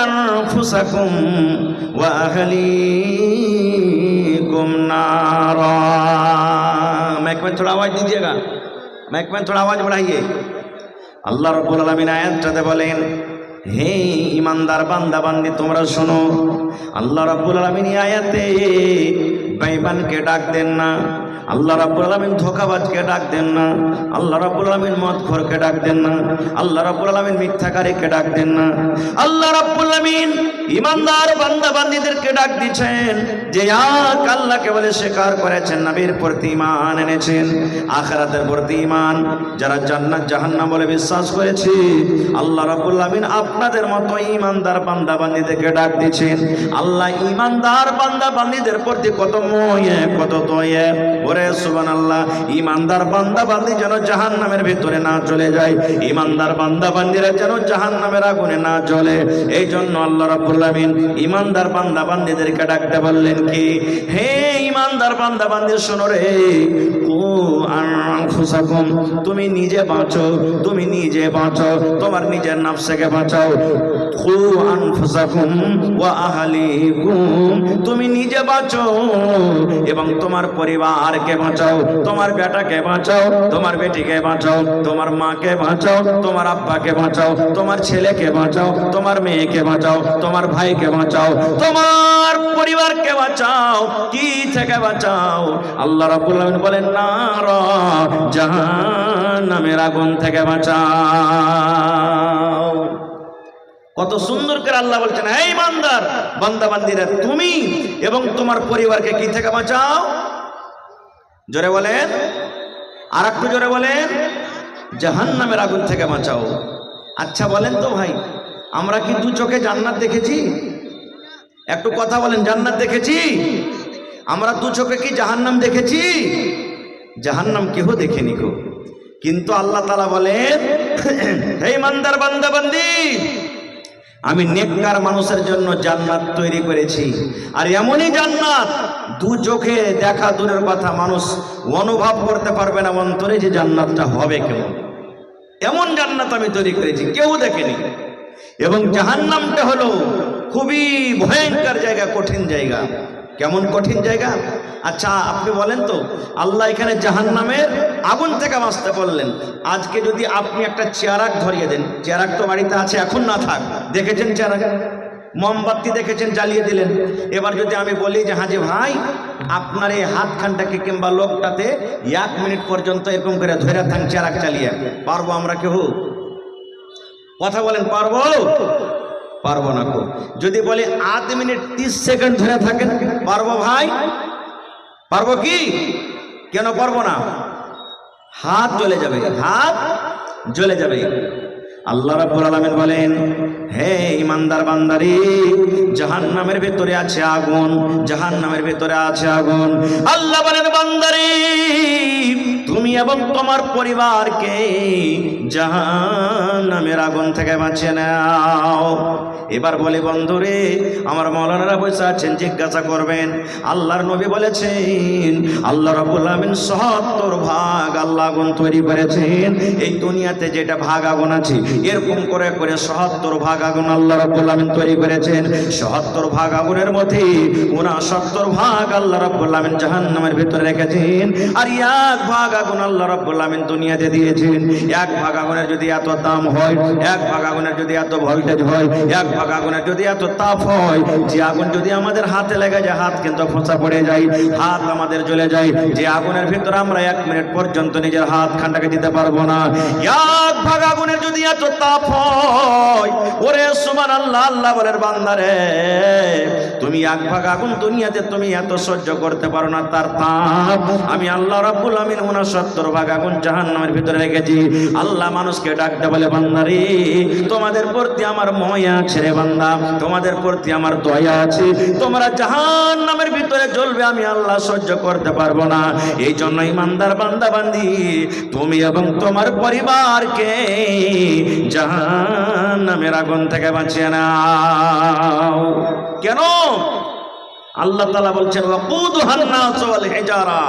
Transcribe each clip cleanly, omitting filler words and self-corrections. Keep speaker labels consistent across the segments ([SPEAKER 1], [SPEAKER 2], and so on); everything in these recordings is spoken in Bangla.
[SPEAKER 1] আনফুসাকুম ওয়া আহলিকুম নারা। माइक में थोड़ा आवाज दीजिएगा, माइक में थोड़ा आवाज बढ़ाइए। अल्लाह रब्बुल आलमीन आयातটাতে বলেন, হে ঈমানদার বান্দা বান্দি তোমরা শোনো, আল্লাহ রাব্বুল আলামিন এই আয়াতে বেঈমানকে ডাক দেন না, আল্লাহ রাব্বুল আলামিন ধোঁকাবাজকে ডাক দেন না, আল্লাহ রাব্বুল আলামিন মদখোরকে ডাক দেন না, আল্লাহ রাব্বুল আলামিন মিথ্যাকারীকে ডাক দেন না। আল্লাহ রাব্বুল আলামিন ঈমানদার বান্দা বান্দীদেরকে ডাক দিচ্ছেন যে এক আল্লাহকে বলে স্বীকার করেছেন, নবীর প্রতি ঈমান এনেছেন, আখিরাতের প্রতি ঈমান, যারা জান্নাত জাহান্নাম বলে বিশ্বাস করেছে। আল্লাহ রাব্বুল আলামিন আপনাদের মতো ঈমানদার বান্দা বান্দীদেরকে ডাক দিচ্ছেন। আল্লাহ ঈমানদার বান্দা বান্দীদের প্রতি কত ময়ে কত দয়ে। ওরে সুবহানাল্লাহ, ঈমানদার বান্দা বান্দী যেন জাহান্নামের ভিতরে না চলে যায়, ঈমানদার বান্দা বান্দীরা যেন জাহান্নামের আগুনে না জ্বলে। এই জন্য আল্লাহ রাব্বুল আলামিন ঈমানদার বান্দা বান্দীদেরকে ডাকতে বললেন কি, হে ঈমানদার বান্দা বান্দী শোনো রে, কু আনফুসাকুম, তুমি নিজে বাঁচো, তুমি নিজে বাঁচো, তোমার নিজের নফসকে বাঁচাও। কু আনফুসাকুম ওয়া আহলিকুম, তুমি নিজে বাঁচো এবং তোমার পরিবারকে বাঁচাও, তোমার বেটাকে বাঁচাও, তোমার বেটিকে বাঁচাও, তোমার মাকে বাঁচাও, তোমার আব্বাকে বাঁচাও, তোমার ছেলেকে বাঁচাও, তোমার মেয়েকে বাঁচাও, তোমার ভাইকে বাঁচাও, তোমার পরিবারকে বাঁচাও। কি থেকে বাঁচাও? আল্লাহ রাব্বুল আলামিন বলেন, নার, জাহান্নামের আগুন থেকে বাঁচাও। কত সুন্দর করে আল্লাহ বলছেন, হে ঈমানদার বান্দা বান্দীরা, তুমি এবং তোমার পরিবারকে কি থেকে বাঁচাও? জোরে বলেন, আর একটু জোরে বলেন, জাহান্নামের আগুন থেকে বাঁচাও। আচ্ছা বলেন তো ভাই, আমরা কি দু চোখে জান্নাত দেখেছি? একটু কথা বলেন, জান্নাত দেখেছি? আমরা দু চোখে কি জাহান্নাম দেখেছি? জাহান্নাম কেউ দেখেনি গো। কিন্তু আল্লাহ তাআলা বলেন, হে ঈমানদার বান্দা বান্দি, আমি নেককার মানুষের জন্য জান্নাত তৈরি করেছি। আর এমনই জান্নাত দু চোখে দেখা দূরের কথা, মানুষ অনুভব করতে পারবে না অন্তরে যে জান্নাতটা হবে কেমন। এমন জান্নাত আমি তৈরি করেছি, কেউ দেখেনি। এবং জাহান্নামটা হলো খুবই ভয়ঙ্কর জায়গা, কঠিন জায়গা। কেমন কঠিন জায়গা? আচ্ছা আপনি বলেন তো, আল্লাহ এখানে জাহান্নামের আগুন থেকে বাঁচতে বললেন। আজকে যদি আপনি একটা চেরাগ ধরিয়ে দেন, চেরাগ তো বাড়িতে আছে, এখন না থাক, দেখেছেন চেরাগ, মোমবাতি দেখেছেন, জ্বালিয়ে দিলেন। এবার যদি আমি বলি যে হাজি ভাই, আপনার এই হাতখানটাকে কিংবা লোকটাতে 1 মিনিট পর্যন্ত এরকম করে ধরে থাক চেরাগ চালিয়ে, পারবো আমরা কেউ? কথা বলেন, পারবো? পারবো না। যদি বলে 8 মিনিট 30 সেকেন্ড ধরে থাকেন, পারবো ভাই? পারবো কি? কেন পারবো না? হাত জ্বলে যাবে, হাত জ্বলে যাবে। আল্লাহ রাব্বুল আলামিন বলেন, হে ঈমানদার বান্দারে, জাহান্নামের ভিতরে আছে আগুন, জাহান্নামের ভিতরে আছে আগুন। আল্লাহ বলেন, বান্দারে তুমি এবং তোমার পরিবারকে জাহান্নামের আগুন থেকে বাঁচিয়ে নাও। এবার বলি বন্ধুরে, আমার মাওলানারা বসে আছেন, জিজ্ঞাসা করবেন, আল্লাহর নবী বলেছেন আল্লাহ রাব্বুল আলামিন ৭০ ভাগ আল্লাহ আগুন তৈরি করেছেন। এই দুনিয়াতে যেটা ভাগ আগুন আছে, এরকম করে করে ৭০ ভাগ আগুন আল্লাহ রাব্বুল আলামিন তৈরি করেছেন। ৭০ ভাগ আগুনের মধ্যে ৬৯ ভাগ আল্লাহ রাব্বুল আলামিন জাহান্নামের ভিতরে রেখেছেন। আর 1 ভাগ আগুন আল্লাহ রাব্বুল আলামিন দুনিয়াতে দিয়েছেন। 1 ভাগ আগুনের যদি এত দাম হয়, 1 ভাগ আগুনের যদি এত ভোল্টেজ হয়, 1 ভাগ আগুনের যদি এত তাপ হয়, যে আগুন যদি আমাদের হাতে লেগে যায়, হাত কিন্তু ফোঁসা পড়ে যায়, হাত আমাদের জ্বলে যায়। যে আগুনের ভিতরে আমরা 1 মিনিট পর্যন্ত নিজের হাত খানটাকে দিতে পারবো না। 1 ভাগ আগুনের যদি এত তাপ হয়, ওরে সুবহানাল্লাহ, আল্লাহ বলেন বান্দারে, তুমি 1 ভাগ আগুন দুনিয়াতে তুমি এত সহ্য করতে পারো না, তার তাপ আমি আল্লাহ রাব্বুল আলামিন 69 ভাগ আগুন জাহান্নামের ভিতরে রেখেছি। আল্লাহ মানুষকে ডাকতে বলে, বান্দারে তোমাদের প্রতি আমার মায়া আছে রে বান্দা, তোমাদের প্রতি আমার দয়া আছে, তোমরা জাহান্নামের ভিতরে জ্বলবে, আমি আল্লাহ সহ্য করতে পারবো না। এই জন্য ঈমানদার বান্দা বান্দি, তুমি এবং তোমার পরিবারকে জাহান্নামের আগুন থেকে বাঁচিয়ে নাও। কেন? আল্লাহ তাআলা বলছেন, ওয়াকুদুহান নাস ওয়াল হিজারা,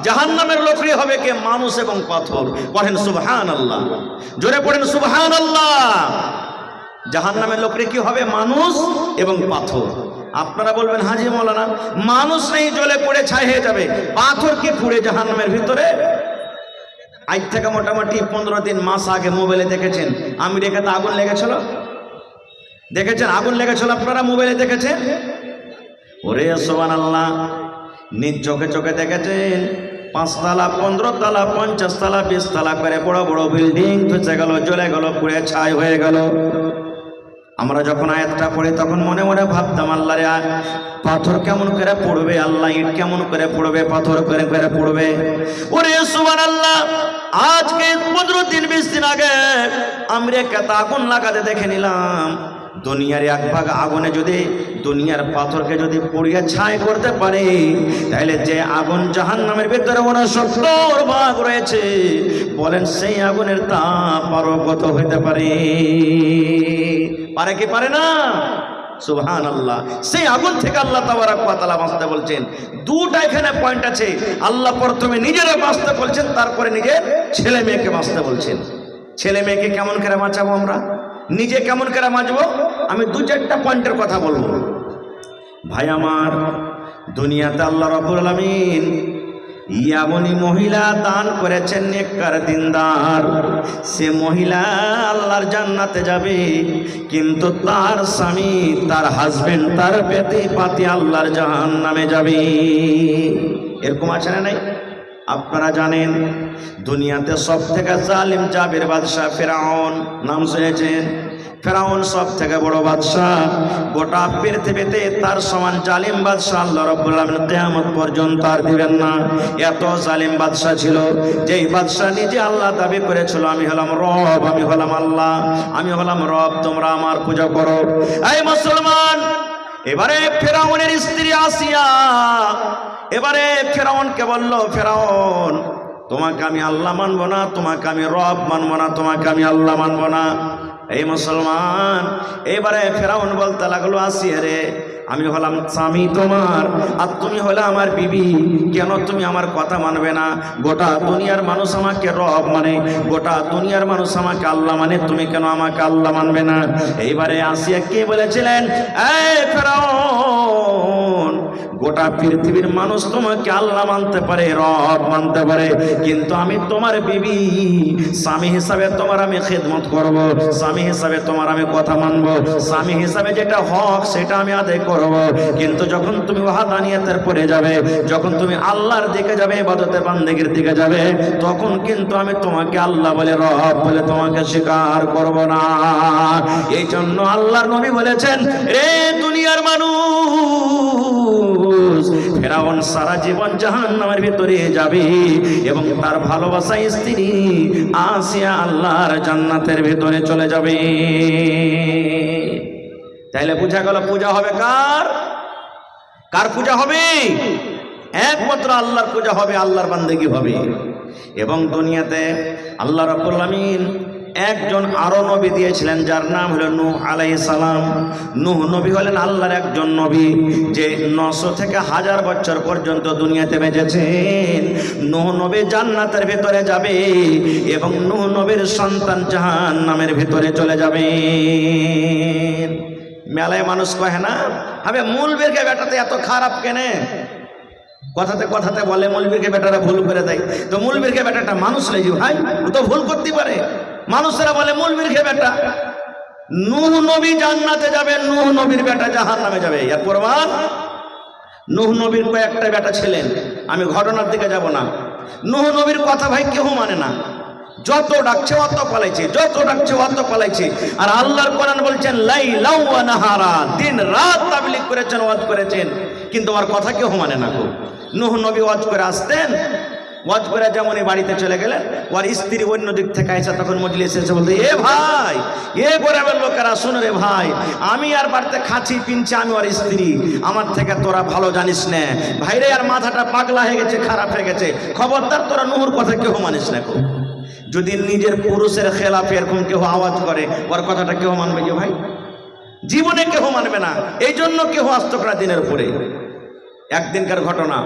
[SPEAKER 1] জাহান্নামের লোকরি হবে কে? মানুষ এবং পাথর। পড়েন সুবহানাল্লাহ, জোরে পড়েন সুবহানাল্লাহ। জাহান্নামের লোকরে কি হবে? মানুষ এবং পাথর। আপনারা বলবেন হাজি মৌলানা, মানুষ নেই জ্বলে পড়ে ছাই হয়ে যাবে, পাথর কি পুড়ে জাহান্নামের ভিতরে? আজ থেকে মোটামুটি 15 দিন মাস আগে মোবাইলে দেখেছেন আমেরিকাতে আগুন লেগেছিল, দেখেছেন? আগুন লেগেছিল, আপনারা মোবাইলে দেখেছেন? ওরে সুবহানাল্লাহ, নিজ চোখে চোখে দেখেছেন 5 তলা 15 তলা 50 তলা 20 তলা করে বড় বড় বিল্ডিং ধসে গেল, জ্বলে গেল, পুড়ে ছাই হয়ে গেল। আমরা যখন আয়াতটা পড়ি তখন মনে মনে ভাবতাম, আল্লাহ রে, পাথর কেমন করে পড়বে, আল্লাহ ইট কেমন করে পড়বে, পাথর করে করে পড়বে। ওরে সুবহানাল্লাহ, আজকে 15 দিন 20 দিন আগে আমেরিকাতে আগুন লাগাতে দেখে নিলাম। দুনিয়ার এক ভাগ আগুনে যদি দুনিয়ার পাথরকে যদি পুড়িয়ে ছাই করতে পারে, তাহলে যে আগুন জাহান্নামের ভিতরে 69 ভাগ রয়েছে, বলেন সেই আগুনের তাপ আরো কত হইতে পারে? পারে কি পারে না? সুবহানাল্লাহ। সেই আগুন থেকে আল্লাহ তাবারক ওয়া তাআলা বাঁচতে বলছেন। দুটা এখানে পয়েন্ট আছে। আল্লাহ প্রথমে নিজেরা বাঁচতে বলছেন, তারপরে নিজের ছেলে মেয়েকে বাঁচতে বলছেন। ছেলে মেয়েকে কেমন করে বাঁচাবো আমরা, নিজে কেমন করে বাঁচবো, আমি 2-4টা পয়েন্টের কথা বলবো। ভাই আমার, দুনিয়াতে আল্লাহ রাব্বুল আলামিন এমনই মহিলা দান করেছেন, নেককার দিনদার, সে মহিলা আল্লাহর জান্নাতে যাবে, কিন্তু তার স্বামী, তার হাজবেন্ড, তার পেতে পাতি আল্লাহর জাহান্নামে যাবে। এরকম আছে না নাই? আপনারা জানেন দুনিয়াতে সব থেকে জালিম জাবের বাদশাহ ফেরাউন, নাম শুনেছেন? ফেরাউন সব থেকে বড় বাদশাহ, গোটা পৃথিবীতে তার সমান জালিম বাদশাহ আল্লাহ রাব্বুল আলামিন কিয়ামত পর্যন্ত আর দিবেন না। এত জালিম বাদশাহ ছিল, যেই বাদশাহ নিজে আল্লাহ দাবি করেছিল, আমি হলাম রব, আমি হলাম আল্লাহ, আমি হলাম রব, তোমরা আমার পূজা করো। এই মুসলমান, এবারে ফেরাউনের স্ত্রী আসিয়া এবারে ফেরাউনকে বলল, ফেরাউন, তোমাকে আমি আল্লাহ মানবো না, তোমাকে আমি রব মানবো না, তোমাকে আমি আল্লাহ মানবো না। এই মুসলমান, এবারে ফেরাউন বলতে লাগলো, আসিয়া রে, আমি হলাম স্বামী তোমার, আর তুমি হলে আমার বিবি, কেন তুমি আমার কথা মানবে না? গোটা দুনিয়ার মানুষ আমাকে রব মানে, গোটা দুনিয়ার মানুষ আমাকে আল্লাহ মানে, তুমি কেন আমাকে আল্লাহ মানবে না? এইবারে আসিয়া কে বলেছিলেন, এই ফেরাউন, গোটা পৃথিবীর মানুষ তোমাকে আল্লাহ মানতে পারে, রব মানতে পারে, কিন্তু আমি তোমার বিবি, স্বামী হিসাবে তোমার আমি খেদমত করব, স্বামী হিসাবে তোমার আমি কথা মানব, স্বামী হিসাবে যেটা হক সেটা আমি আদায় করব। কিন্তু যখন তুমি ওয়াহদানিয়াতের পরে যাবে, যখন তুমি আল্লাহর দিকে যাবে, ইবাদতে বান্দেগীর দিকে যাবে, তখন কিন্তু আমি তোমাকে আল্লাহ বলে, রব বলে তোমাকে স্বীকার করব না। এই জন্য আল্লাহর নবী বলেছেন, রে দুনিয়ার মানুষ, ফেরাউন সারা জীবন জাহান্নামের ভিতরে যাবে, এবং তার ভালোবাসা স্ত্রী আসিয়া আল্লাহর জান্নাতের ভিতরে চলে যাবে। তাইলে বুঝা গেল পূজা হবে কার? কার পূজা হবে? একমাত্র আল্লাহর পূজা হবে, আল্লাহর বান্দেগী হবে। এবং দুনিয়াতে আল্লাহ রাব্বুল আলামিন একজন আরো নবী দিয়েছিলেন, যার নাম হলো নূহ আলাইহিস সালাম। নূহ নবী হলেন আল্লাহর একজন নবী, যে 900 থেকে 1000 বছর পর্যন্ত দুনিয়াতে বেঁচেছেন। নূহ নবী জান্নাতের ভিতরে যাবে, এবং নূহ নবীর সন্তান জাহান্নামের ভিতরে চলে যাবে। মেলায় মানুষ কহে না, হবে মূলবীরকে বেটাতে এত খারাপ কেনে? কথাতে কথাতে বলে মূলবীরকে বেটারা ভুল করে দেয়। তো মূলবীরকে বেটাটা মানুষ লেজি ভাই, ও তো ভুল করতে পারে। মানুষেরা বলে মূলবীরকে বেটা। নূহ নবী জান্নাতে যাবে, নূহ নবীর বেটা জাহান্নামে যাবে। এর প্রমাণ, নূহ নবীর কয়েকটা বেটা ছিলেন, আমি ঘটনার দিকে যাব না। নূহ নবীর কথা ভাই কেউ মানে না, যত ডাকছে অত পালাইছে, যত ডাকছে অত পালাইছে। আর আল্লাহর কোরআন বলছেন, লাইলা ওয়া নাহারা, দিন রাত তাবলীগ করেছেন, ওয়াজ করেছেন, কিন্তু ওর কথা কেউ মানে না। নূহ নবী ওয়াজ করে আসতেন, ওয়াজ করে যেমনই বাড়িতে চলে গেলেন, ওর স্ত্রী অন্য দিক থেকে এসে তখন মজলিসে এসে বলতে, এ ভাই, এ গ্রামের লোকেরা শুনে রে ভাই, আমি আর বাড়িতে খাচ্ছি পিনছি, আমি ওর স্ত্রী, আমার থেকে তোরা ভালো জানিস না ভাইরে, আর মাথাটা পাগলা হয়ে গেছে, খারাপ হয়ে গেছে, খবরদার তোরা নূহর কথা কেউ মানিস না। যদি নিজের পুরুষের খেলাফে এরকম কেউ আওয়াজ করে, ওর কথাটা কেউ মানবে কি ভাই? জীবনে কেউ মানবে না। এই জন্য কেউ আসতো না দিনের উপরে। একদিনকার ঘটনা,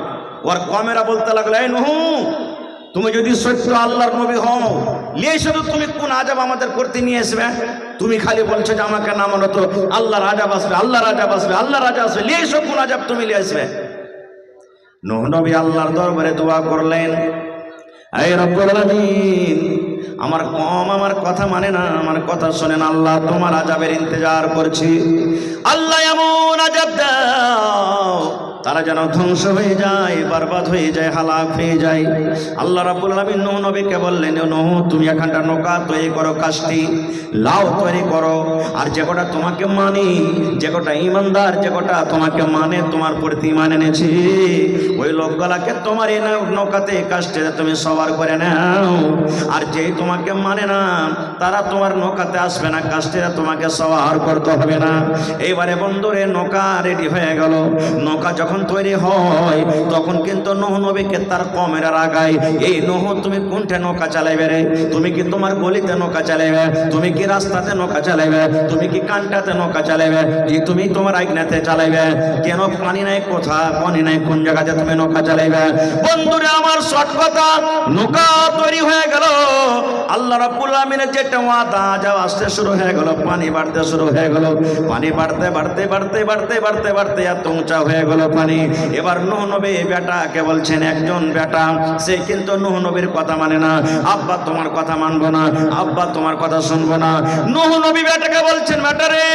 [SPEAKER 1] ওর কমেরা বলতে লাগলো, এই নূহ, তুমি যদি সত্য আল্লাহর নবী হও, লিয়ে শুধু তুমি কোন আযাব আমাদের করতে নিয়ে আসবে? তুমি খালি বলছো যে আমাকে নামানো তো আল্লাহর আযাব আসবে, আল্লাহর আযাব আসবে, আল্লাহর আযাব আসবে, লিয়ে এসো কোন আযাব তুমি লিয়ে আসবে। নূহ নবী আল্লাহর দরবারে দোয়া করলেন, হে রব্বুল আলামিন, আমার কথা মানে না, আমার কথা শোনেন, আল্লাহ তোমার আযাবের ইন্তজার করছি, আল্লাহ এমন আযাব দাও তারা যেন ধ্বংস হয়ে যায়, বরবাদ হয়ে যায়, হালাক হয়ে যায়। আল্লাহ রাব্বুল আলামিন নূহ নবীকে বললেন, নূহ তুমি এখানটা নৌকা তৈরি করো, কাষ্টি লাউ তৈরি করো, আর যে কটা তোমাকে মানি, যে কটা ইমানদার, যে কটা তোমাকে মানে, তোমার প্রতি ঈমান এনেছে, ওই লোকগুলাকে তোমার এই নৌকাতে কাষ্টিতে তুমি সওয়ার করে নাও। আর যেই তোমাকে মানে না তারা তোমার নৌকাতে আসবে না, কাষ্টিতে তোমাকে সওয়ার করতে হবে না। এইবারে বন্ধুরে নৌকা রেডি হয়ে গেল। নৌকা যখন তৈরি হয় তখন কিন্তু নূহ নবীকে তার কমের আগায়, এই নূহ তুমি কোনটা নৌকা চালাইবে রে? তুমি কি তোমার গলিতে নৌকা চালাইবে? তুমি কি রাস্তাতে নৌকা চালাইবে? তুমি কি কানটাতে নৌকা চালাইবে? যে তুমি তোমার আইনাতে চালাইবে? কেন পানি নাই, কোথা পানি নাই, কোন জায়গাতে তুমি নৌকা চালাইবে? বন্ধুরে আমার শর্ট কথা, নৌকা তৈরি হয়ে গেল। আল্লাহ রাব্বুল আলামিনের যেটা ওয়াদা যাও আসতে শুরু হয়ে গেল, পানি বাড়তে শুরু হয়ে গেল, পানি বাড়তে বাড়তে বাড়তে বাড়তে বাড়তে বাড়তে এত উঁচা হয়ে গেল পানি। এবার নূহ নবী বেটাকে বলছেন, একজন বেটা সে কিন্তু নূহ নবীর কথা মানে না, আব্বা তোমার কথা মানবো না, আব্বা তোমার কথা শুনবো না। নূহ নবী বেটাকে বলছেন, বেটারে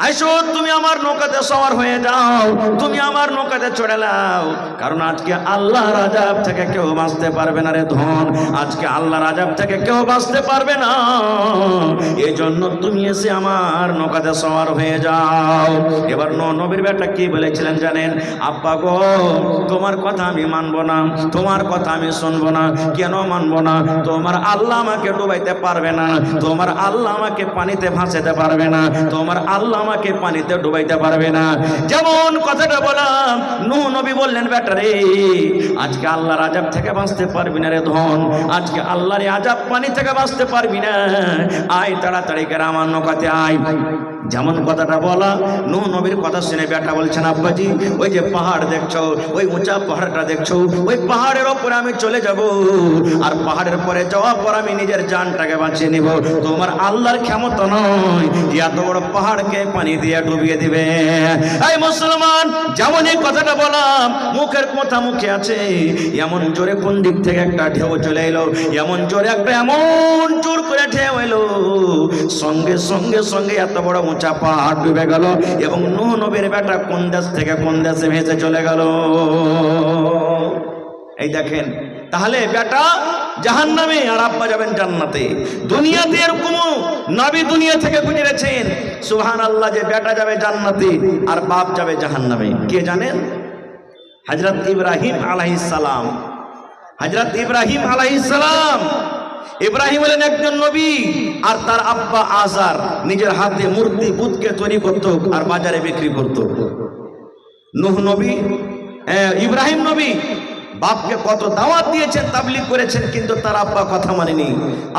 [SPEAKER 1] আইসো, তুমি আমার নৌকাতে সওয়ার হয়ে যাও, তুমি আমার নৌকাতে চড়ে নাও, কারণ আজকে আল্লাহর আযাব থেকে কেউ বাঁচতে পারবে না রে ধন, আজকে আল্লাহর আযাব থেকে কেউ বাঁচতে পারবে না, এই জন্য তুমি এসে আমার নৌকাতে সওয়ার হয়ে যাও। এবার নূহ নবীর বেটা কি বলেছিলেন জানেন? আব্বা গো, তোমার কথা আমি মানবো না, তোমার কথা আমি শুনবো না। কেন মানবো না? তোমার আল্লাহ আমাকে ডুবাইতে পারবে না, তোমার আল্লাহ আমাকে পানিতে ভাসাতে পারবে না, তোমার আল্লাহ আমাকে পানিতে ডুবাইতে পারবে না। যেমন কথাটা বললাম, নূহ নবী বললেন, বেটারে আজকে আল্লাহর আযাব থেকে বাঁচতে পারবি না রে ধন, আজকে আল্লাহর আযাব পানি থেকে বাঁচতে পারবি না, আয় তাড়াতাড়ি করে আমার নৌকাতে আয়। যেমন কথাটা বলা, নূহ নবীর কথা শুনে বেটা বলছেন, আব্বাজি ওই যে পাহাড় দেখছো, ওই উঁচা পাহাড়টা দেখছো, ওই পাহাড়ের ওপরে আমি চলে যাব, আর পাহাড়ের পরে যাওয়ার পর আমি নিজের জানটাকে বাঁচিয়ে নিব। তোমার আল্লাহর ক্ষমতা নয় এত বড় পাহাড়কে পানি দিয়ে ডুবিয়ে দিবে। এই মুসলমান, যেমন এই কথাটা বললাম, মুখের কথা মুখে আছে, এমন জোরে কোন দিক থেকে একটা ঢেউ চলে এলো, এমন জোরে একটা এমন জোর করে ঢেউ এলো, সঙ্গে সঙ্গে সঙ্গে এত বড় উঁচা পাহাড় ডুবে গেল, এবং নূহ নবীর বেটা কোন দেশ থেকে কোন দেশে ভেসে চলে গেল। এই দেখেন, তাহলে বেটা জাহান্নামে আর আব্বা যাবেন জান্নাতে। দুনিয়াতে এরকম নবী দুনিয়া থেকে গুজরেছেন, সুবহানাল্লাহ, যে বেটা যাবে জান্নাতে আর বাপ যাবে জাহান্নামে। কে জানেন? হযরত ইব্রাহিম আলাইহিস সালাম। হযরত ইব্রাহিম আলাইহিস সালাম, ইব্রাহিম হলেন একজন নবী, আর তার আব্বা আজার নিজের হাতে মূর্তি বুতকে তৈরি করত আর বাজারে বিক্রি করত। নূহ নবী, ইব্রাহিম নবী বাপকে কত দাওয়াত দিয়েছেন, তাবলীগ করেছেন, কিন্তু তার আব্বা কথা মানেনি।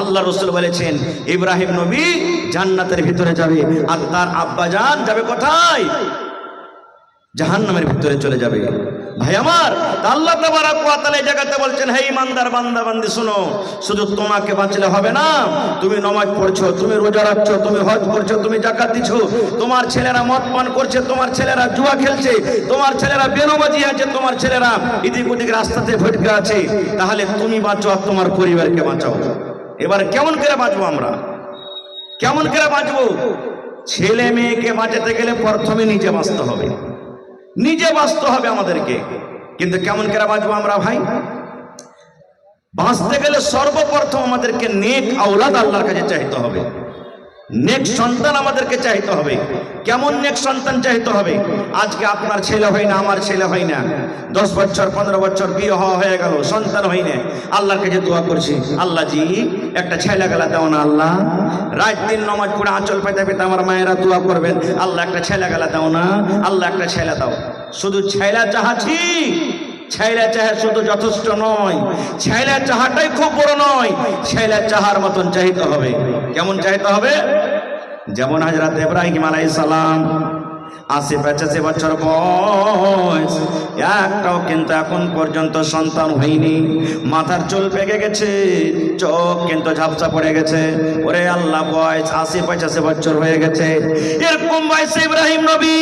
[SPEAKER 1] আল্লাহ রাসূল বলেছেন, ইব্রাহিম নবী জান্নাতের ভিতরে যাবে, আর তার আব্বা জান যাবে কোথায়? জাহান্নামের ভিতরে চলে যাবে। ভাই আমার, আল্লাহ তাবারক ওয়া তাআলা এই জায়গাতে বলছেন, হে ইমানদার বান্দা বান্দি শোনো, শুধু তোমাকে বাঁচলে হবে না, তুমি নামাজ পড়ছো, তুমি রোজা রাখছো, তুমি হজ করছো, তুমি যাকাত দিছো, তোমার ছেলেরা মদ পান করছে, তোমার ছেলেরা জুয়া খেলছে, তোমার ছেলেরা বেনমাজি আছে, তোমার ছেলেরা এদিক ওদিক রাস্তাতে ভটকে আছে, তাহলে তুমি বাঁচো আর তোমার পরিবারকে বাঁচাও। এবার কেমন করে বাঁচবো আমরা? কেমন করে বাঁচবো? ছেলে মেয়েকে বাঁচাতে গেলে প্রথমে নিজে বাঁচতে হবে, নিজে বাঁচতে হবে আমাদেরকে। কিন্তু কেমন করে বাঁচবো আমরা ভাই? বাঁচতে গেলে সর্বপ্রথম আমাদেরকে নেক আওলাদ আল্লাহর কাছে চাইতে হবে, নেক সন্তান আমাদেরকে চাইতে হবে। কেমন নেক সন্তান চাইতে হবে? আজকে আপনার ছেলে হয় না, আমার ছেলে হয় না, 10 বছর 15 বছর বিয়ে হয়ে গেল, সন্তান হয় না, আল্লাহর কাছে দোয়া করছি, আল্লাহ জি একটা ছেলে গেলা দাও না, আল্লাহ রাত দিন নামাজ পড়ে আঁচল পেতে পেতে আমার মায়েরা দোয়া করবেন, আল্লাহ একটা ছেলে গেলা দাও না, আল্লাহ একটা ছেলে দাও। শুধু ছেলে চাহাচ্ছি, ছেলে চাহা শুধু যথেষ্ট নয়, ছেলে চাহাটাই খুব বড় নয়, ছেলে চাহার মতন চাইতে হবে। কেমন চাইতে হবে? যেমন হযরত ইব্রাহিম আলাইহিস সালাম ৮০-৮৫ বছর বয়স, একটাও কিন্তু এখন পর্যন্ত সন্তান হয়নি। মাথার চুল পেকে গেছে, চোখ কিন্তু ঝাপসা পড়ে গেছে। ওরে আল্লাহ, বয়স ৮০-৮৫ বছর হয়ে গেছে। এরকম বয়সে ইব্রাহিম নবী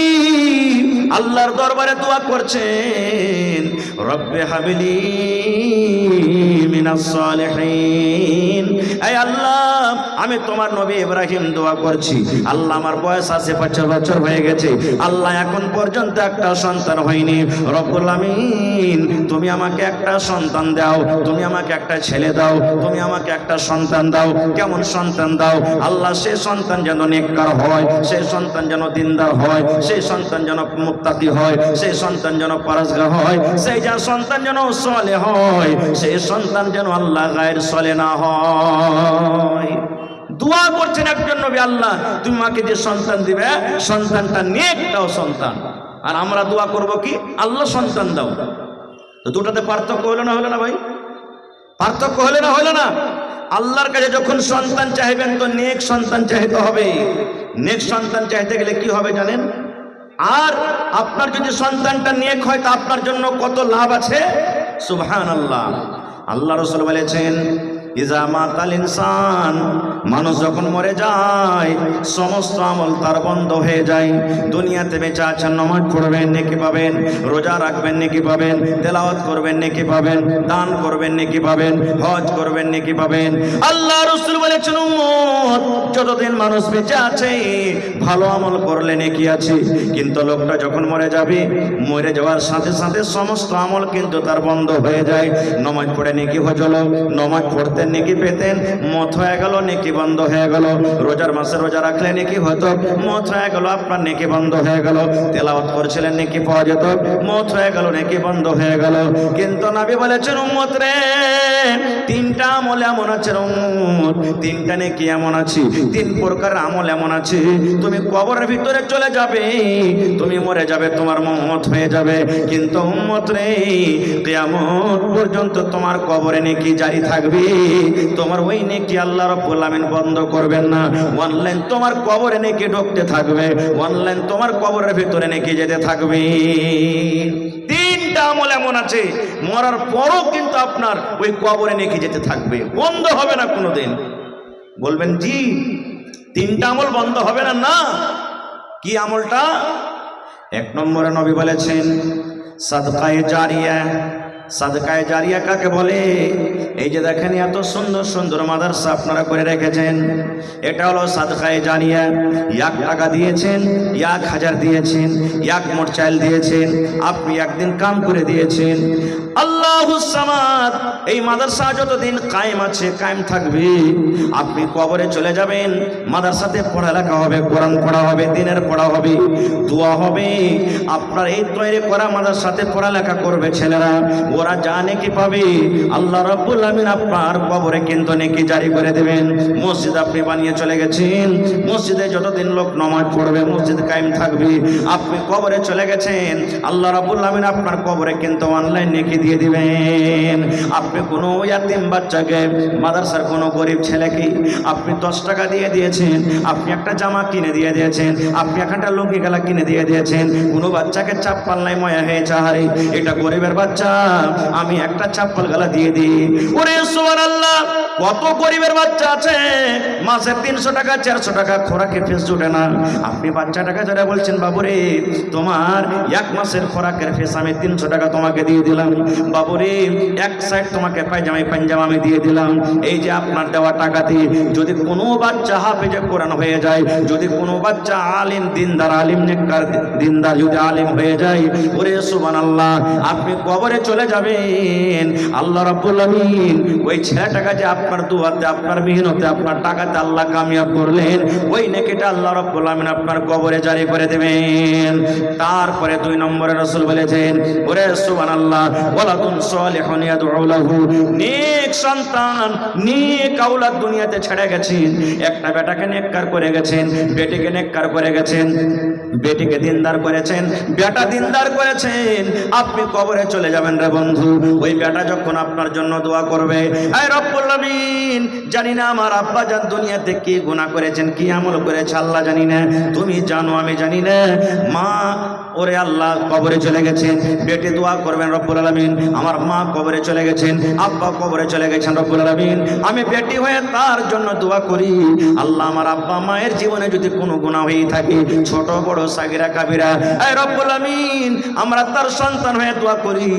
[SPEAKER 1] আল্লাহর দরবারে দোয়া করছেন, রব্বে হাবিলি মিনাস সালিহিন। এই আল্লাহ, আমি তোমার নবী ইব্রাহিম দোয়া করছি, আল্লাহ আমার বয়স ৮০-৮৫ বছর হয়ে গেছে, আল্লাহ এখন পর্যন্ত একটা সন্তান হয়নি। রব্বুল আমিন, তুমি আমাকে একটা সন্তান দাও, তুমি আমাকে একটা ছেলে দাও, তুমি আমাকে একটা সন্তান দাও। কেমন সন্তান দাও আল্লাহ? সেই সন্তান যেন নেককার হয়, সেই সন্তান যেন দিনদার হয়, সেই সন্তান যেন মুত্তাকি হয়, সেই সন্তান যেন পরহেজগার হয়, সেই সন্তান যেন সালেহ হয়, সেই সন্তান যেন আল্লাহ গায়ের চলে না হয়। দোয়া করছেন একজন নবী, আল্লাহ তুমি আমাকে যে সন্তান দিবে সন্তানটা নেক দাও সন্তান। আর আমরা দোয়া করব কি, আল্লাহ সন্তান দাও। তো দুটাতে পার্থক্য হলো না? হলো না ভাই? পার্থক্য হলো না? হলো না? আল্লাহর কাছে যখন সন্তান চাইবেন তো নেক সন্তান চাইতে হবে। নেক সন্তান চাইতে গেলে কি হবে জানেন? আর আপনার যদি সন্তানটা নেক হয় তা আপনার জন্য কত লাভ আছে, সুবহানাল্লাহ। আল্লাহ রাসূল বলেছেন, ইজা মাতাল ইনসান, মানুষ যখন মরে যায় সমস্ত আমল তার বন্ধ হয়ে যায়। দুনিয়াতে বেঁচে আছেন, নামাজ পড়বেন নেকি পাবেন, রোজা রাখবেন নেকি পাবেন, তেলাওয়াত করবেন নেকি পাবেন, দান করবেন নেকি পাবেন, হজ করবেন নেকি পাবেন। আল্লাহ রাসূল বলেছেন, উম্মত যতদিন মানুষ বেঁচে আছে ভালো আমল করলে নেকি আছে, কিন্তু লোকটা যখন মরে যাবে, মরে যাওয়ার সাথে সাথে সমস্ত আমল কিন্তু তার বন্ধ হয়ে যায়। নামাজ পড়ে নেকি হজল, নামাজ পড়তে নেকি পেতেন, মত হয়ে গেল, নেকি বন্ধ হয়ে গেল। রোজার মাসে রোজা রাখলে নেকি হতো, মত হয়ে গেল, আপনার নেকি বন্ধ হয়ে গেল। তেলাওয়াত করছিলেন নেকি পাওয়া যেত, মত হয়ে গেল, নেকি বন্ধ হয়ে গেল। কিন্তু নবী বলেছেন, উম্মত রে, তিনটা আমল এমন আছে উম্মত, তিনটা নেকি এমন আছে, তিন প্রকার আমল এমন আছে, তুমি কবরের ভিতরে চলে যাবে, তুমি মরে যাবে, তোমার মত হয়ে যাবে, কিন্তু উম্মত রে কিয়ামত পর্যন্ত তোমার কবরে নেকি জারি থাকবে। তোমার ওই নেকি আল্লাহ রাব্বুল আমিন বন্ধ করবেন না। অনলাইন তোমার কবরে নেকি ঢুকতে থাকবে, অনলাইন তোমার কবরের ভিতরে নেকি যেতে থাকবে। তিনটা আমল এমন আছে মরার পরও কিন্তু আপনার ওই কবরে নেকি যেতে থাকবে, বন্ধ হবে না কোনোদিন। বলবেন জি, তিনটা আমল বন্ধ হবে না? না। কি আমলটা? এক নম্বরে নবী বলেছেন সাদকায়ে জারিয়া। সাদকায়ে জারিয়া কাকে বলে? এই যে দেখেন এত সুন্দর সুন্দর মাদ্রাসা আপনারা করে রেখেছেন, এটা হলো সাদকায়ে জারিয়া। 1 টাকা দিয়েছেন, 1000 দিয়েছেন, 1 মোট চাল দিয়েছেন, আপনি একদিন কাম করে দিয়েছেন। আল্লাহুস সামাদ, এই মাদ্রাসা যতদিন কায়েম আছে, কায়েম থাকবে। আপনি কবরে চলে যাবেন, মাদ্রাসাতে পড়ালেখা হবে, কোরআন পড়া হবে, দিনের পড়া হবে, দোয়া হবে। আপনার এই তৈরি করা মাদ্রাসাতে পড়ালেখা করবে ছেলেরা, ওরা যা নেকি পাবে আল্লাহ রাব্বুল আমিন আপনার কবরে কিন্তু নেকি জারি করে দেবেন। মসজিদ আপনি বানিয়ে চলে গেছেন, মসজিদে যতদিন লোক নামাজ পড়বে মসজিদ কায়েম থাকবে। আপনি কবরে চলে গেছেন, আল্লাহ রাব্বুল আমিন আপনার কবরে কিন্তু অনলাইন নেকি দিয়ে দিবেন। আপনি কোনো ইয়াতিম বাচ্চাকে, মাদ্রাসার কোনো গরিব ছেলেকে আপনি 10 টাকা দিয়ে দিয়েছেন, আপনি একটা জামা কিনে দিয়ে দিয়েছেন, আপনি একটা লুঙ্গি গালা কিনে দিয়ে দিয়েছেন। কোনো বাচ্চাকে চাপ্পাল নাই ময়া হয়েছে, আরে এটা গরিবের বাচ্চা, আমি একটা চাপ্পাল গালা দিয়ে দিই। ওরে সুবহানাল্লাহ, কত গরিবের বাচ্চা আছে মাসে 300 টাকা 400 টাকা খোরাকের ফিস জুটে না। আপনি বাচ্চাটাকে যারা বলছেন, বাবুরে তোমার 1 মাসের খোরাকের ফিস আমি 300 টাকা তোমাকে দিয়ে দিলাম, বাবুরে 1 সাইড তোমাকে পায়জামা আমি দিয়ে দিলাম। এই যে আপনার দেওয়া টাকাতে যদি কোনো বাচ্চা হাফেজে কোরআন হয়ে যায়, যদি কোনো বাচ্চা আলিম দিনদার, আলিম নেককার দিনদার যদি আলিম হয়ে যায়, ওরে সুবহানাল্লাহ, আপনি কবরে চলে যাবেন। আল্লাহ রাব্বুল আমিন ওই ছেলেটাকে যে আপনার দুয়াতে, আপনার মেহনতে, আপনার টাকাতে আল্লাহ কামিয়াব করলেন, ওই নেকিটা আল্লাহ রাব্বুল আমিন আপনার কবরে জারি করে দেবেন। তারপরে 2 নম্বরে রাসূল বলেছেন, ওরে সুবহানাল্লাহ, ওয়ালাদুন সালিহুন ইয়াদউ লাহু, নেক সন্তান, নেক আওলাদ দুনিয়াতে ছেড়ে গেছেন। একটা বেটাকে নেককার করে গেছেন, বেটিকে নেককার করে গেছেন, বেটিকে দিনদার করেছেন, বেটা দিনদার করেছেন। আপনি কবরে চলে যাবেন রে বন্ধু, ওই বেটা যখন আপনার জন্য দোয়া করবে, আয় রব্বুল আমিন, জানি না আমার আব্বা জান দুনিয়াতে কি গুনাহ করেছেন, কি আমল করেছে আল্লাহ জানি না, তুমি জানো আমি জানি না। মা ওরে আল্লাহ কবরে চলে গেছেন, বেটে দোয়া করবেন রব্বুল আলামিন, আমার মা কবরে চলে গেছেন, আব্বা কবরে চলে গেছেন রব্বুল আলামিন, আমি বেটি হয়ে তার জন্য দোয়া করি। আল্লাহ আমার আব্বা মায়ের জীবনে যদি কোনো গুনাহ হয়ে থাকে, ছোট বড় সাগিরা কাবিরা, আয় রব্বুল আমিন, আমরা তার সন্তান হয়ে দোয়া করি,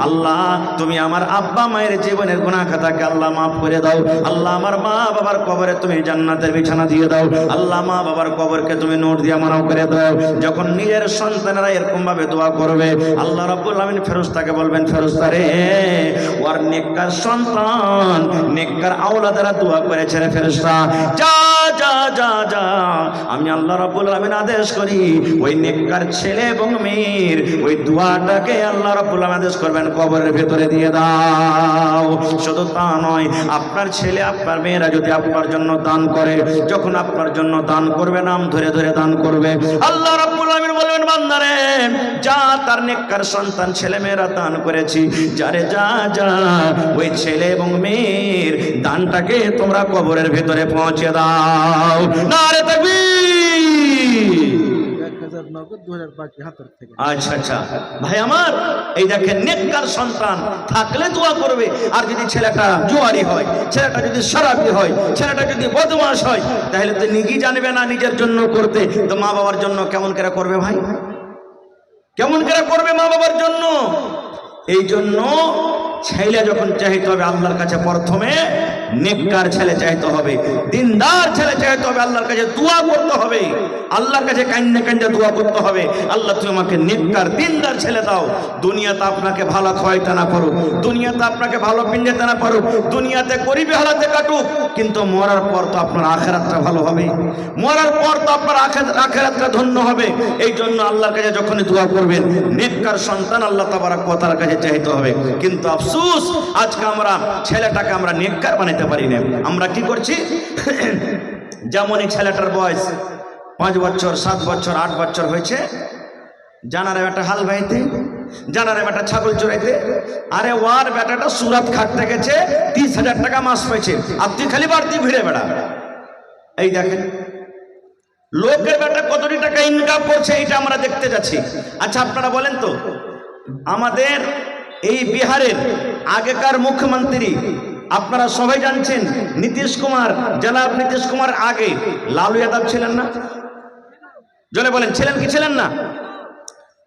[SPEAKER 1] আল্লাহ তুমি আমার আব্বা মায়ের জীবনের গুনাহ খাতাকে আল্লাহ মাফ করে দাও। আল্লাহ আমার মা বাবার কবরে তুমি জান্নাতের বিছানা দিয়ে দাও। আল্লাহ মা বাবার কবরকে তুমি নূর দিয়ে মানাও করে দাও। যখন নিজের সন্তানেরা এরকম ভাবে দোয়া করবে, আল্লাহ রাব্বুল আমিন ফেরেশতাকে বলবেন, ফেরেশতা রে, ওর নেককার সন্তান নেককার আওলাদেরা দোয়া করেছে রে ফেরেশতা, যা যা যা যা, আমি আল্লাহ রাব্বুল আমিন আদেশ করি ওই নেককার ছেলে এবং মেয়ের ওই দোয়াটাকে আল্লাহ রাব্বুল আমিন আদেশ করবেন কবরের ভেতরে দিয়ে দাও। শুধু তা নয়, আপনার ছেলে আপনার মেয়েরা যদি আপনার জন্য দান করে, যখন আপনার জন্য দান করবে, নাম ধরে ধরে দান করবে, আল্লাহ রাব্বুল আমিন বলবেন, বান্দারে যা, তার নেককার সন্তান ছেলে মেয়েরা দান করেছি, যারে যা যা, ওই ছেলে এবং মেয়ের দানটাকে তোমরা কবরের ভেতরে পৌঁছে দাও। নারে তাকবীর। আচ্ছা আচ্ছা ভাই আমার, এই দেখেন নেককার সন্তান থাকলে দোয়া করবে, আর যদি ছেলেটা জুয়ারি হয়, ছেলেটা যদি শরাবি হয়, ছেলেটা যদি বদমাশ হয়, তাহলে তো নিজেই জানবে না নিজের জন্য করতে, তো মা বাবার জন্য কেমন করে করবে ভাই, কেমন করে করবে মা বাবার জন্য? এই জন্য ছেলে যখন চাইতে হবে আল্লাহর কাছে, প্রথমে নেককার ছেলে চাইতে হবে, দিনদার ছেলে চাইতে হবে, আল্লাহর কাছে দোয়া করতে হবে, আল্লাহর কাছে কান্না কান্না দোয়া করতে হবে, আল্লাহ তুমি আমাকে নেককার দিনদার ছেলে দাও। দুনিয়াতে আপনাকে ভালো খাওয়াইতে না পারুক, দুনিয়াতে আপনাকে ভালো পিন্ডাতে না পারুক, দুনিয়াতে গরিবি হালাতে কাটুক, কিন্তু মরার পর তো আপনার আখিরাতটা ভালো হবে, মরার পর তো আপনার আখিরাতটা ধন্য হবে। এই জন্য আল্লাহর কাছে যখনই দোয়া করবেন, নেককার সন্তান আল্লাহ তাবারক ওয়া তাআলার কাছে চাইতে হবে। কিন্তু আফসোস, আজকে আমরা ছেলেটাকে আমরা নেককার বানাইতে পারি না। আমরা কি করছি, যেমনই ছেলেটার বয়স 5 বছর 7 বছর 8 বছর হয়েছে, জানারে বেটা হাল বাইতে, জানারে বেটা ছাগল চড়াইতে, আরে ওয়ার বেটাটা সুরাত খাটতে গেছে, 30,000 টাকা মাস পেয়েছে, আর তুই খালি বাড়তি ভিড়ে বেড়া। এই দেখেন লোকের বেটা কতটি টাকা ইনকাম করছে, এটা আমরা দেখতে যাচ্ছি। আচ্ছা আপনারা বলেন তো, আমাদের এই বিহারের আগেকার মুখ্যমন্ত্রী আপনারা সবাই জানছেন, নীতিশ কুমার, জনাব নীতিশ কুমার আগে লালু যাদব ছিলেন না? জনে বলেন, ছিলেন কি ছিলেন না?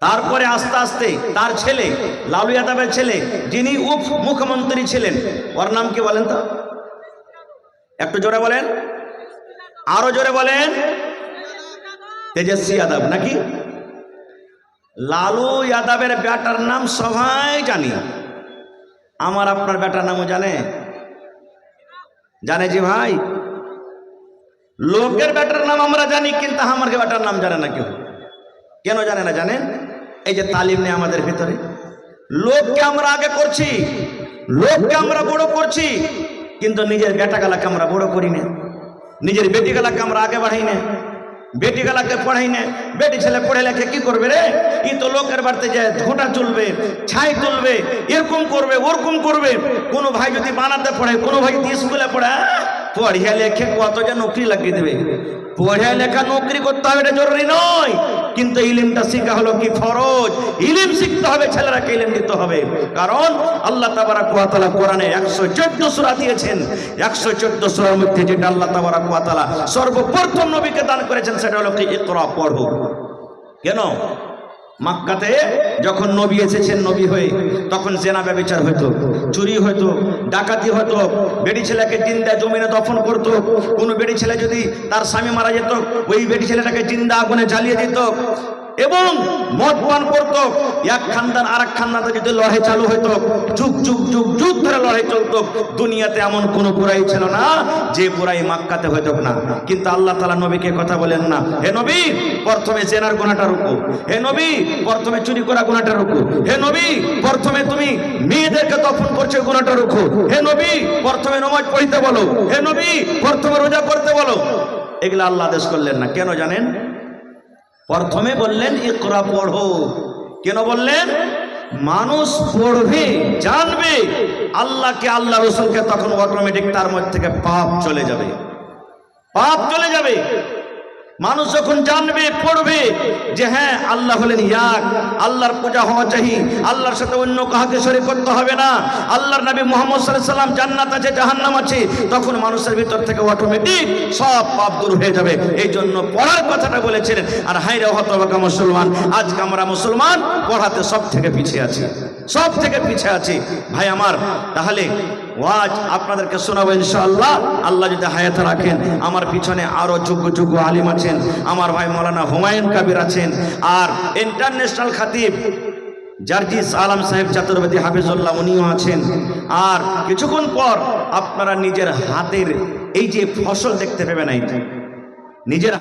[SPEAKER 1] তারপরে আস্তে আস্তে তার ছেলে, লালু যাদবের ছেলে, যিনি উপ মুখ্যমন্ত্রী ছিলেন, ওর নাম কি বলেন তো? একটু জোরে বলেন, আরো জোরে বলেন। তেজস্বী যাদব নাকি? লালু যাদবের বেটার নাম সবাই জানি, আমার আপনার বেটার নামও জানে? জানে জি ভাই, লোকের বেটার নাম আমরা জানি, কিন্তু আমার বেটার নাম জানে না কেউ। কেন জানে না জানেন? এই যে তালিম নেই আমাদের ভিতরে, লোককে আমরা আগে করছি, লোককে আমরা বড় করছি, কিন্তু নিজের বেটা গালাকে আমরা বড় করি না, নিজের বেটি গালাকে আমরা আগে বাড়াই না, বেটি গালাকে পড়াই না। বেটি ছেলে পড়ে লেখে কি করবে রে, ই তো লোকের বাড়িতে যায় ঘোটা চলবে, ছাই তুলবে, এরকম করবে ওরকম করবে। কোনো ভাই যদি বানাতে পড়ে, কোনো ভাই যদি স্কুলে পড়ে, পড়িয়া লেখে কত যে নৌকরি লাগিয়ে দেবে। পড়িয়া লেখা নৌকরি করতে হবে এটা জরুরি নয়, কিন্তু ইলিমটা শিখা হলো কি ফরজ। ইলিম শিখতে হবে, ছেলেরাকে ইলিম দিতে হবে। কারণ আল্লাহ তাবারাক ওয়া তাআলা কোরআনে 114 সূরা দিয়েছেন, 114 সূরার মধ্যে যেটা আল্লাহ তাবারাক ওয়া তাআলা সর্বপ্রথম নবীকে দান করেছেন সেটা হলো কি ইকরা, পড়ো। কেন? মক্কাতে যখন নবী এসেছেন নবী হয়ে, তখন জেনা ব্যভিচার হইতো, চুরি হইতো, ডাকাতি হতো, বেটি ছেলেকে জিন্দা জমিনে দফন করতো। কোনো বেটি ছেলে যদি তার স্বামী মারা যেত, ওই বেটি ছেলেটাকে জিন্দা আগুনে জ্বালিয়ে দিত, এবং মদ পান করত। এক খানদান আর এক খানদানে যদি লড়াই চালু হইতো, যুগ যুগ যুগ যুগ ধরে লড়াই চলতো। দুনিয়াতে এমন কোন বুরাই ছিল না যে বুরাই মক্কাতে হইতো না। কিন্তু আল্লাহ তাআলা নবীকে কথা বলেন না, হে নবী প্রথমে জেনার গুনাহটা রুকো, হে নবী প্রথমে চুরি করা গুনাহটা রুকো, হে নবী প্রথমে তুমি মেয়েদেরকে দফন করছো গুনাহটা রুকো, হে নবী প্রথমে নামাজ পড়তে বলো, হে নবী প্রথমে রোজা করতে বলো। এগুলা আল্লাহ আদেশ করলেন না। কেন জানেন? প্রথমে বললেন ইকরা, পড়ো। কেন বললেন? মানুষ পড়বে, জানবে আল্লাহকে, আল্লাহ রসুলকে, তখন অটোমেটিক তার মধ্যে থেকে পাপ চলে যাবে, পাপ চলে যাবে। মানুষ যখন জানবে, পড়বে যে হ্যাঁ আল্লাহ হলেন এক, আল্লাহর পূজা হওয়া চাই, আল্লাহর সাথে অন্য কাউকে শরীক করতে হবে না, আল্লাহর নবী মুহাম্মদ সাল্লাল্লাহু আলাইহি সাল্লাম জান্নাত আছে, জাহান্নাম আছে, তখন মানুষের ভিতর থেকে অটোমেটিক সব পাপ দূর হয়ে যাবে। এই জন্য পড়ার কথাটা বলেছিলেন। আর হায়রে হতভাগা মুসলমান, আজকে আমরা মুসলমান পড়াতে সব থেকে পিছিয়ে আছি, সব থেকে পিছিয়ে আছি ভাই আমার। তাহলে ওয়াজ আপনাদেরকে শোনাবো ইনশাআল্লাহ, আল্লাহ যদি হায়াতে রাখেন। আমার পিছনে আরো যোগ্য যোগ্য আলিম আছেন, আমার ভাই মাওলানা হুমায়ুন কবির আছেন, আর ইন্টারন্যাশনাল খাতিব জার্জিস আলম সাহেব চতুর্বেদী হাফিজুল্লাহ উনিও আছেন। আর কিছুক্ষণ পর আপনারা নিজের হাতের এই যে ফসল দেখতে পাবেন, এই নিজের